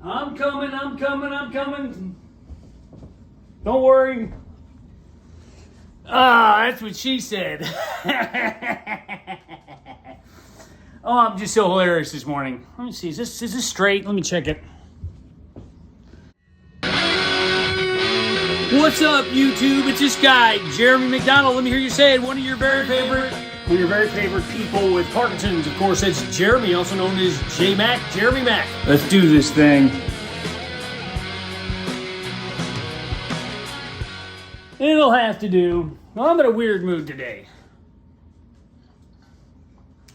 I'm coming. Don't worry. Ah, that's what she said. Oh, I'm just so hilarious this morning. Let me see, is this straight? Let me check it. What's up, YouTube? It's this guy, Jeremy McDonald. Let me hear you say it. One of your very favorite people with Parkinson's. Of course, that's Jeremy, also known as Jeremy Mac. Let's do this thing. It'll have to do. Well, I'm in a weird mood today.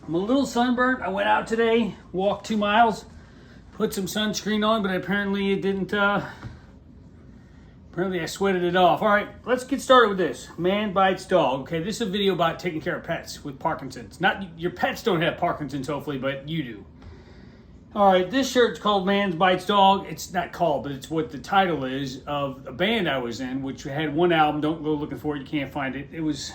I'm a little sunburnt. I went out today, walked 2 miles, put some sunscreen on, but apparently it didn't, apparently I sweated it off. All right, let's get started with this. Man bites dog. Okay, this is a video about taking care of pets with Parkinson's. Not, your pets don't have Parkinson's, hopefully, but you do. All right, this shirt's called Man Bites Dog. It's not called, but it's what the title is of a band I was in, which had one album. Don't go looking for it. You can't find it. It was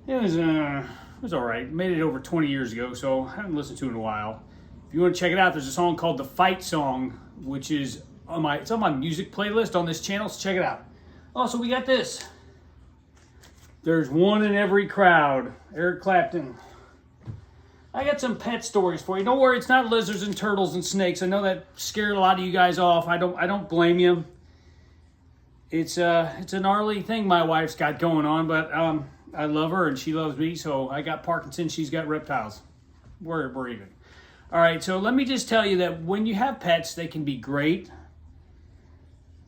all right. Made it over 20 years ago, so I haven't listened to it in a while. If you want to check it out, there's a song called The Fight Song, which is it's on my music playlist on this channel, so check it out. Also, we got this. There's one in every crowd. Eric Clapton. I got some pet stories for you. Don't worry, it's not lizards and turtles and snakes. I know that scared a lot of you guys off. I don't blame you. It's a gnarly thing my wife's got going on, but I love her and she loves me. So I got Parkinson's, she's got reptiles. We're even. All right, so let me just tell you that when you have pets, they can be great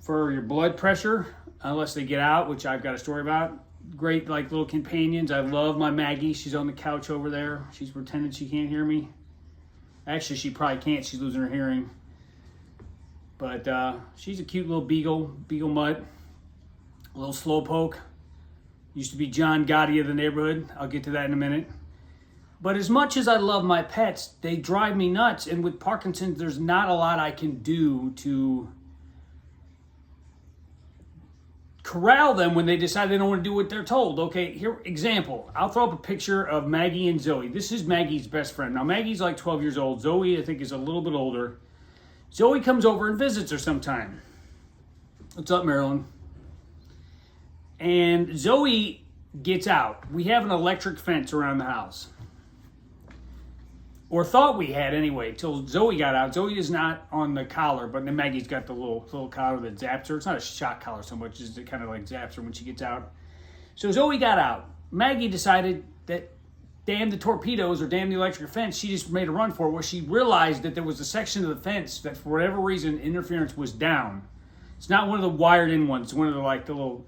for your blood pressure, unless they get out, which I've got a story about. Great, like little companions. I love my Maggie. She's on the couch over there. She's pretending she can't hear me. Actually, she probably can't. She's losing her hearing. But she's a cute little beagle mutt. A little slowpoke. Used to be John Gotti of the neighborhood. I'll get to that in a minute. But as much as I love my pets, they drive me nuts. And with Parkinson's, there's not a lot I can do to corral them when they decide they don't want to do what they're told. Okay, here, example. I'll throw up a picture of Maggie and Zoe. This is Maggie's best friend. Now, Maggie's like 12 years old. Zoe, I think, is a little bit older. Zoe comes over and visits her sometime. What's up, Marilyn? And Zoe gets out. We have an electric fence around the house. Or thought we had anyway, till Zoe got out. Zoe is not on the collar, but then Maggie's got the little collar that zaps her. It's not a shock collar so much as it kind of like zaps her when she gets out. So Zoe got out. Maggie decided that damn the torpedoes or damn the electric fence, she just made a run for it, where she realized that there was a section of the fence that for whatever reason interference was down. It's not one of the wired in ones. It's one of the like the little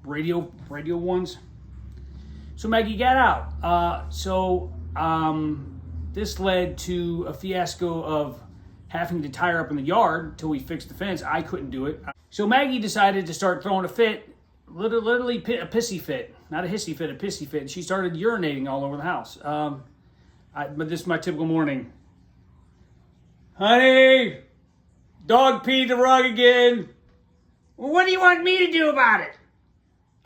radio ones. So Maggie got out. This led to a fiasco of having to tie her up in the yard until we fixed the fence. I couldn't do it. So Maggie decided to start throwing a fit, literally a pissy fit. Not a hissy fit, a pissy fit. And she started urinating all over the house. But this is my typical morning. Honey, dog peed the rug again. Well, what do you want me to do about it?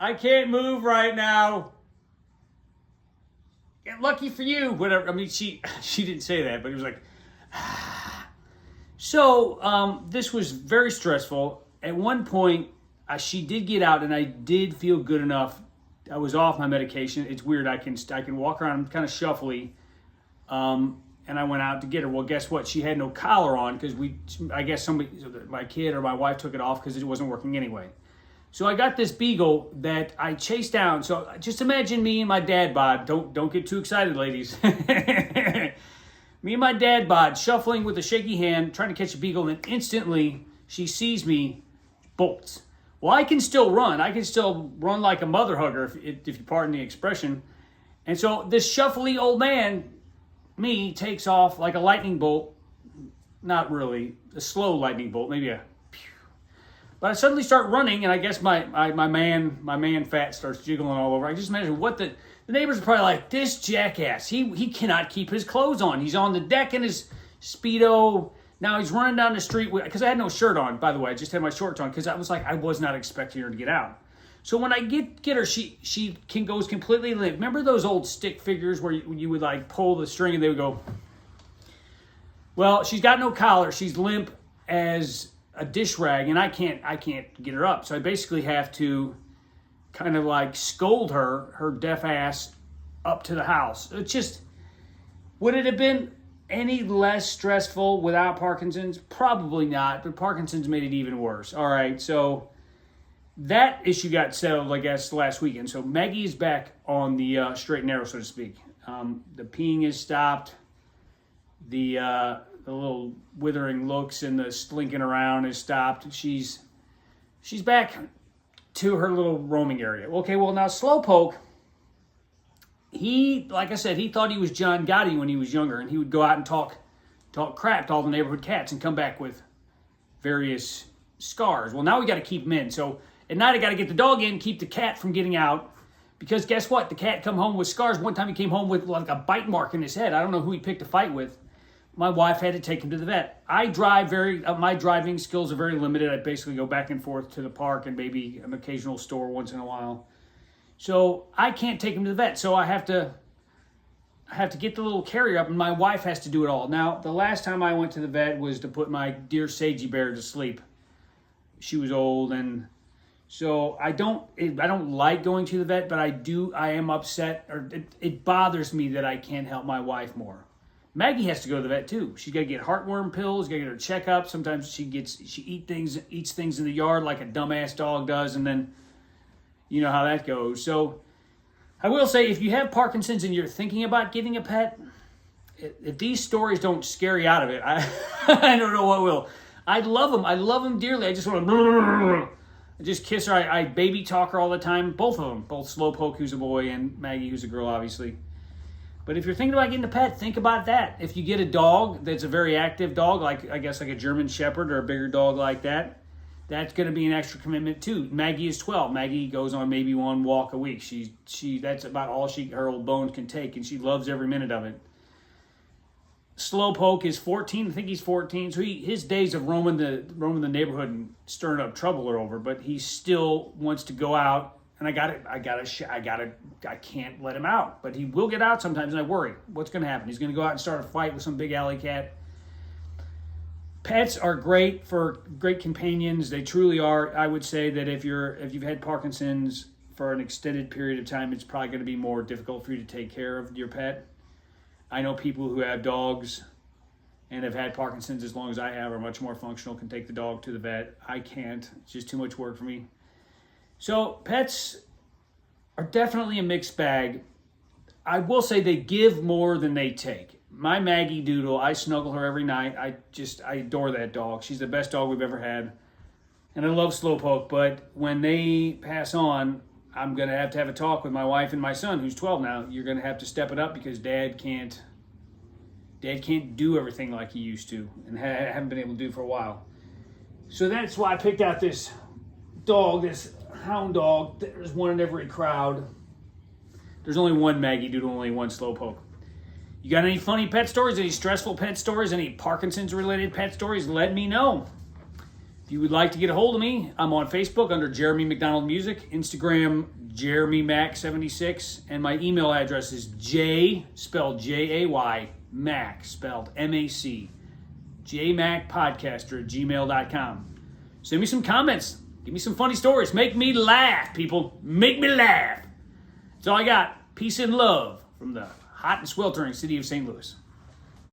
I can't move right now. Lucky for you, whatever. I mean, she didn't say that, but it was like, So this was very stressful. At one point, she did get out, and I did feel good enough. I was off my medication. It's weird. I can walk around kind of shuffly, and I went out to get her. Well, guess what? She had no collar on because I guess my kid or my wife took it off because it wasn't working anyway. So I got this beagle that I chased down. So just imagine me and my dad bod. Don't get too excited, ladies. Me and my dad bod shuffling with a shaky hand, trying to catch a beagle, and then instantly she sees me, bolts. Well, I can still run. I can still run like a mother hugger, if you pardon the expression. And so this shuffly old man, me, takes off like a lightning bolt. Not really. A slow lightning bolt, maybe a... But I suddenly start running, and I guess my man fat starts jiggling all over. I just imagine what the neighbors are probably like, this jackass, he cannot keep his clothes on. He's on the deck in his Speedo. Now he's running down the street, because I had no shirt on, by the way. I just had my shorts on, because I was not expecting her to get out. So when I get her, she goes completely limp. Remember those old stick figures where you would like pull the string and they would go... Well, she's got no collar. She's limp as a dish rag, and I can't get her up. So I basically have to kind of like scold her deaf ass up to the house. It's just, would it have been any less stressful without Parkinson's? Probably not, but Parkinson's made it even worse. All right, so that issue got settled, I guess, last weekend. So Maggie is back on the straight and narrow, so to speak. The peeing is stopped. The little withering looks and the slinking around is stopped. She's back to her little roaming area. Okay, well now Slowpoke, he, like I said, he thought he was John Gotti when he was younger, and he would go out and talk crap to all the neighborhood cats and come back with various scars. Well, now we got to keep him in. So at night I got to get the dog in, keep the cat from getting out, because guess what? The cat come home with scars. One time he came home with like a bite mark in his head. I don't know who he picked a fight with. My wife had to take him to the vet. I drive my driving skills are very limited. I basically go back and forth to the park and maybe an occasional store once in a while. So I can't take him to the vet. So I have to get the little carrier up, and my wife has to do it all. Now, the last time I went to the vet was to put my dear Sagey Bear to sleep. She was old, and so I don't like going to the vet, but I am upset, or it bothers me that I can't help my wife more. Maggie has to go to the vet too. She's got to get heartworm pills, got to get her checkup. Sometimes she eats things in the yard like a dumbass dog does, and then you know how that goes. So I will say, if you have Parkinson's and you're thinking about getting a pet, if these stories don't scare you out of it, I don't know what will. I love them. I love them dearly. I just want to just kiss her. I baby talk her all the time. Both of them. Both Slowpoke, who's a boy, and Maggie, who's a girl, obviously. But if you're thinking about getting a pet, think about that. If you get a dog that's a very active dog, like I guess like a German Shepherd or a bigger dog like that, that's going to be an extra commitment too. Maggie is 12. Maggie goes on maybe one walk a week. That's about all her old bones can take, and she loves every minute of it. Slowpoke is 14. I think he's 14. So his days of roaming the neighborhood and stirring up trouble are over. But he still wants to go out, and I can't let him out. But he will get out sometimes, and I worry. What's going to happen? He's going to go out and start a fight with some big alley cat. Pets are great companions. They truly are. I would say that if you've had Parkinson's for an extended period of time, it's probably going to be more difficult for you to take care of your pet. I know people who have dogs and have had Parkinson's as long as I have, are much more functional, can take the dog to the vet. I can't. It's just too much work for me. So pets are definitely a mixed bag. I will say they give more than they take. My Maggie Doodle, I snuggle her every night. I adore that dog. She's the best dog we've ever had. And I love Slowpoke, but when they pass on, I'm going to have a talk with my wife and my son, who's 12 now. You're going to have to step it up because Dad can't do everything like he used to, and haven't been able to do for a while. So that's why I picked out this dog, this hound dog. There's one in every crowd. There's only one Maggie Doodle, only one Slowpoke. You got any funny pet stories, any stressful pet stories, any Parkinson's-related pet stories? Let me know. If you would like to get a hold of me, I'm on Facebook under Jeremy McDonald Music, Instagram JeremyMac76, and my email address is spelled Jay, Mac, spelled M-A-C, Jaymacpodcaster@gmail.com. Send me some comments. Give me some funny stories. Make me laugh, people. Make me laugh. That's all I got. Peace and love from the hot and sweltering city of St. Louis.